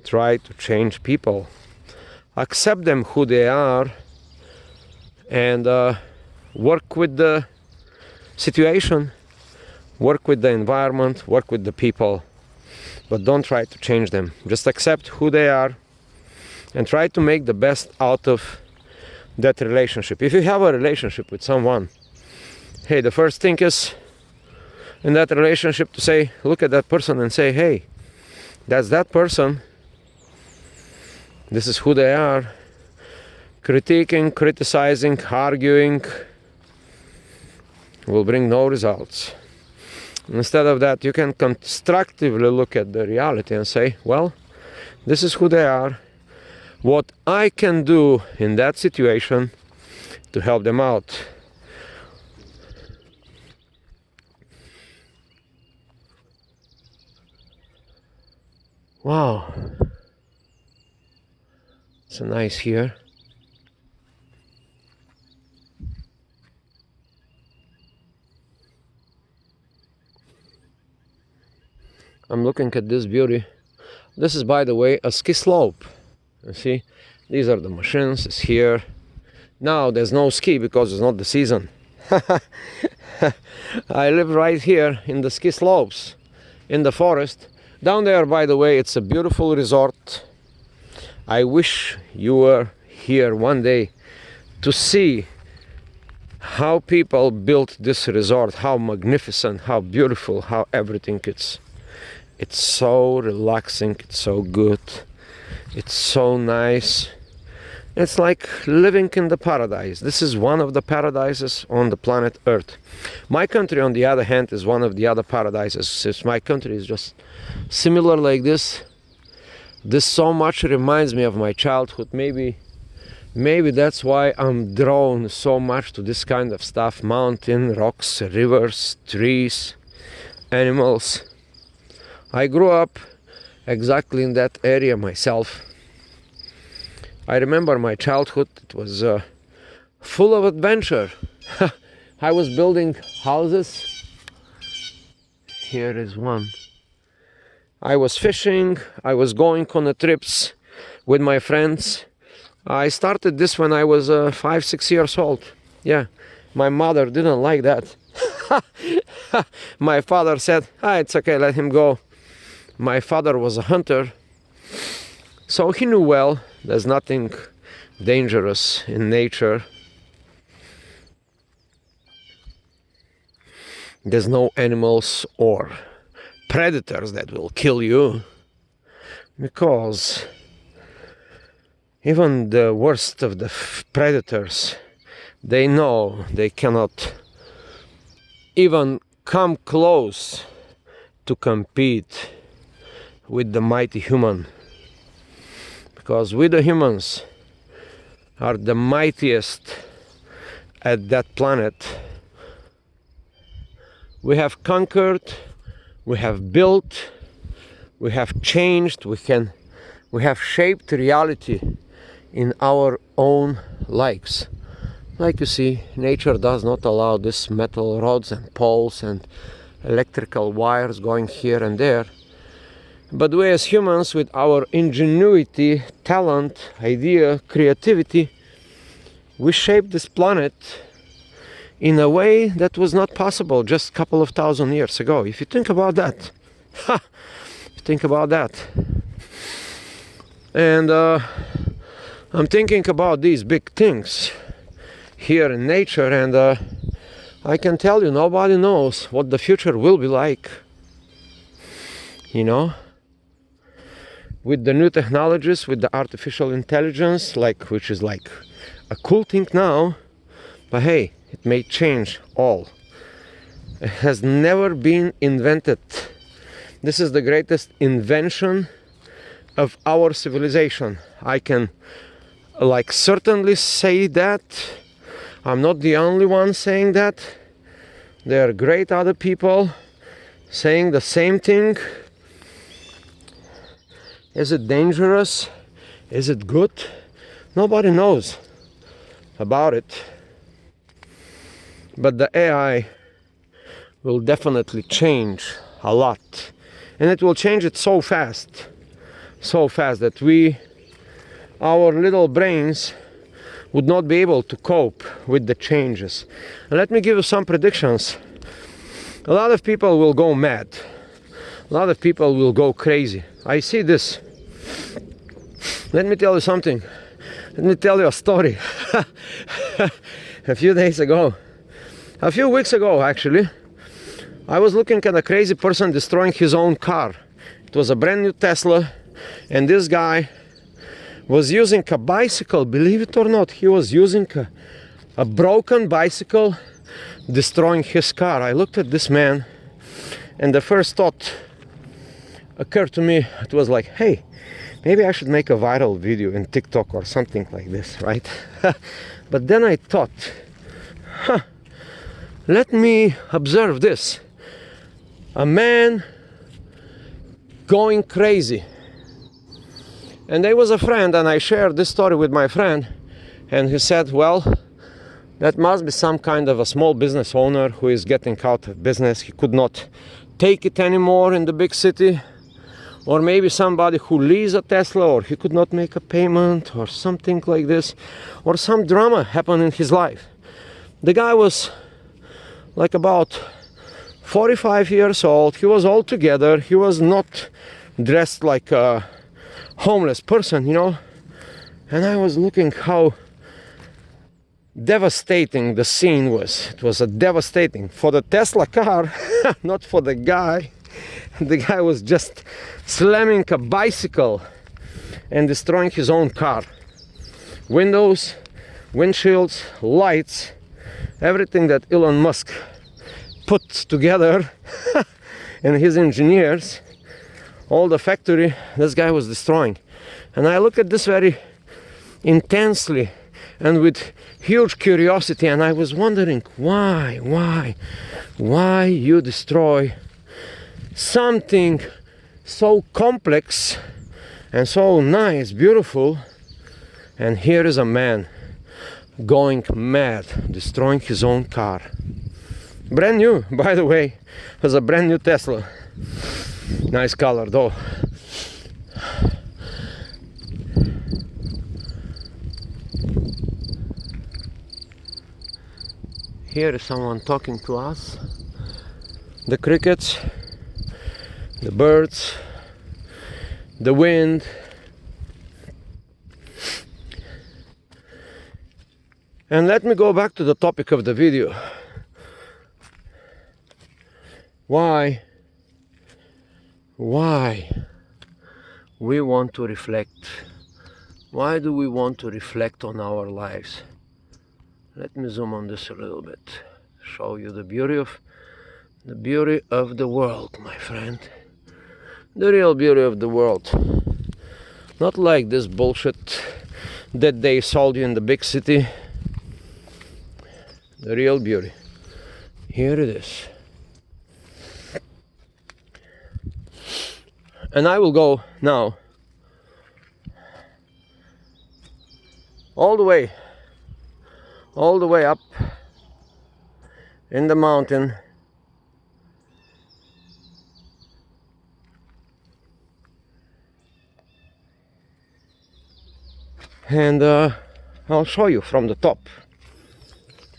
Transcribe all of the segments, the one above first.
try to change people. Accept them who they are and work with the situation, work with the environment, work with the people, but don't try to change them. Just accept who they are and try to make the best out of that relationship. If you have a relationship with someone, hey, the first thing is in that relationship to say, look at that person and say, hey, that's that person. This is who they are. Critiquing, criticizing, arguing will bring no results. Instead of that, you can constructively look at the reality and say, well, this is who they are. What I can do in that situation to help them out. Wow. It's nice here. I'm looking at this beauty. This is, by the way, a ski slope. You see, these are the machines. It's here. Now there's no ski because it's not the season. I live right here in the ski slopes, in the forest. Down there, by the way, it's a beautiful resort. I wish you were here one day to see how people built this resort, how magnificent, how beautiful, how everything is. It's so relaxing, it's so good, it's so nice. It's like living in the paradise. This is one of the paradises on the planet Earth. My country, on the other hand, is one of the other paradises. Since my country is just similar like this, this so much reminds me of my childhood. Maybe that's why I'm drawn so much to this kind of stuff. Mountain, rocks, rivers, trees, animals. I grew up exactly in that area myself. I remember my childhood. It was full of adventure. I was building houses. Here is one. I was fishing. I was going on the trips with my friends. I started this when I was 5-6 years old. Yeah, my mother didn't like that. My father said, it's okay, let him go. My father was a hunter, so he knew well there's nothing dangerous in nature. There's no animals or predators that will kill you, because even the worst of the predators, they know they cannot even come close to compete with the mighty human, because we the humans are the mightiest at that planet. We have conquered, we have built, we have changed, we have shaped reality in our own likes. Like you see, nature does not allow this metal rods and poles and electrical wires going here and there. But we as humans, with our ingenuity, talent, idea, creativity, we shaped this planet in a way that was not possible just a couple of thousand years ago. If you think about that, think about that. And I'm thinking about these big things here in nature, and I can tell you, nobody knows what the future will be like. You know? With the new technologies, with the artificial intelligence, which is like a cool thing now, but hey, it may change all. It has never been invented. This is the greatest invention of our civilization. I can certainly say that. I'm not the only one saying that. There are great other people saying the same thing. Is it dangerous? Is it good? Nobody knows about it. But the AI will definitely change a lot. And it will change it so fast so fast that our little brains would not be able to cope with the changes. And let me give you some predictions. A lot of people will go mad. A lot of people will go crazy. I see this. Let me tell you something. Let me tell you a story. A few weeks ago actually, I was looking at a crazy person destroying his own car. It was a brand new Tesla, and this guy was using a bicycle. Believe it or not, he was using a broken bicycle, destroying his car. I looked at this man, and the first thought occurred to me. It was like, hey, maybe I should make a viral video in TikTok or something like this, right? But then I thought, let me observe this. A man going crazy. And there was a friend, and I shared this story with my friend, and he said, well, that must be some kind of a small business owner who is getting out of business. He could not take it anymore in the big city. Or maybe somebody who leases a Tesla, or he could not make a payment, or something like this, or some drama happened in his life. The guy was like about 45 years old. He was all together. He was not dressed like a homeless person, you know. And I was looking how devastating the scene was. It was a devastating for the Tesla car, not for the guy. The guy was just slamming a bicycle and destroying his own car. Windows, windshields, lights, everything that Elon Musk put together and his engineers, all the factory, this guy was destroying. And I look at this very intensely and with huge curiosity, and I was wondering why you destroy something so complex and so nice, beautiful, and here is a man going mad, destroying his own car. Brand new, by the way. It was a brand new Tesla. Nice color though. Here is someone talking to us. The crickets, the birds, the wind. And let me go back to the topic of the video. Why we want to reflect? Why do we want to reflect on our lives? Let me zoom on this a little bit. Show you the beauty of the world, my friend. The real beauty of the world. Not like this bullshit that they sold you in the big city. The real beauty. Here it is. And I will go now all the way up in the mountain, and I'll show you from the top.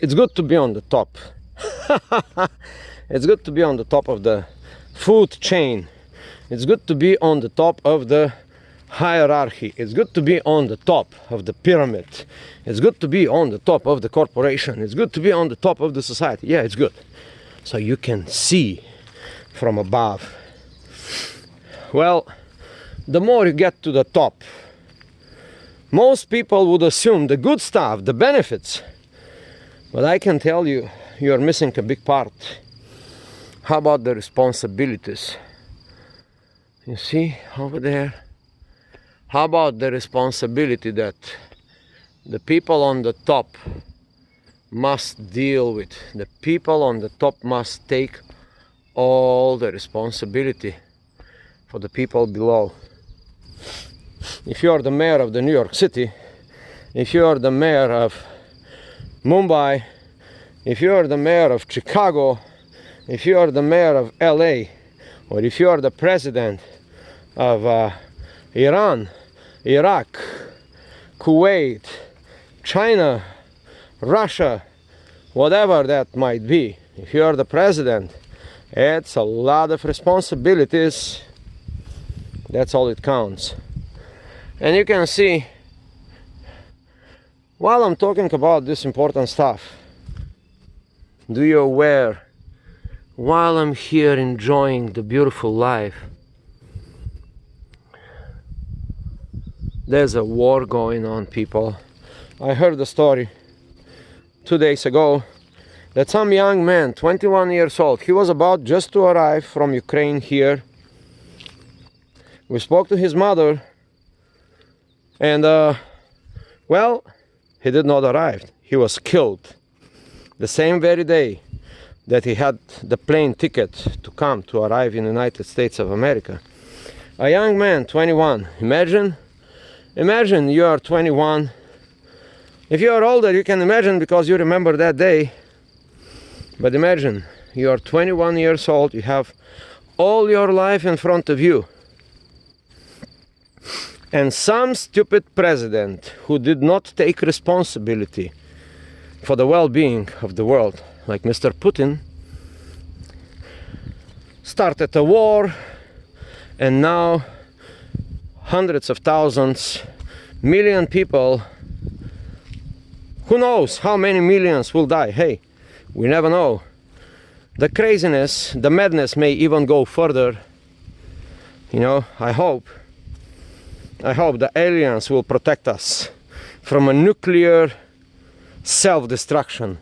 It's good to be on the top. It's good to be on the top of the food chain. It's good to be on the top of the hierarchy. It's good to be on the top of the pyramid. It's good to be on the top of the corporation. It's good to be on the top of the society. Yeah, it's good. So you can see from above. Well, the more you get to the top, most people would assume the good stuff, the benefits. But I can tell you, you're missing a big part. How about the responsibilities? You see over there? How about the responsibility that the people on the top must deal with? The people on the top must take all the responsibility for the people below. If you are the mayor of the New York City, if you are the mayor of Mumbai, if you are the mayor of Chicago, if you are the mayor of LA, or if you are the president of Iran, Iraq, Kuwait, China, Russia, whatever that might be. If you are the president, it's a lot of responsibilities. That's all it counts. And you can see, while I'm talking about this important stuff, do you aware, while I'm here enjoying the beautiful life, there's a war going on, people. I heard a story 2 days ago that some young man, 21 years old, he was about just to arrive from Ukraine here. We spoke to his mother, and well, he did not arrive. He was killed the same very day that he had the plane ticket to come to arrive in the United States of America. A young man, 21. Imagine you are 21. If you are older, you can imagine because you remember that day. But imagine you are 21 years old, you have all your life in front of you. And some stupid president who did not take responsibility for the well-being of the world, like Mr. Putin, started a war, and now hundreds of thousands, million people, who knows how many millions will die? Hey, we never know. The craziness, the madness may even go further. You know, I hope the aliens will protect us from a nuclear self-destruction.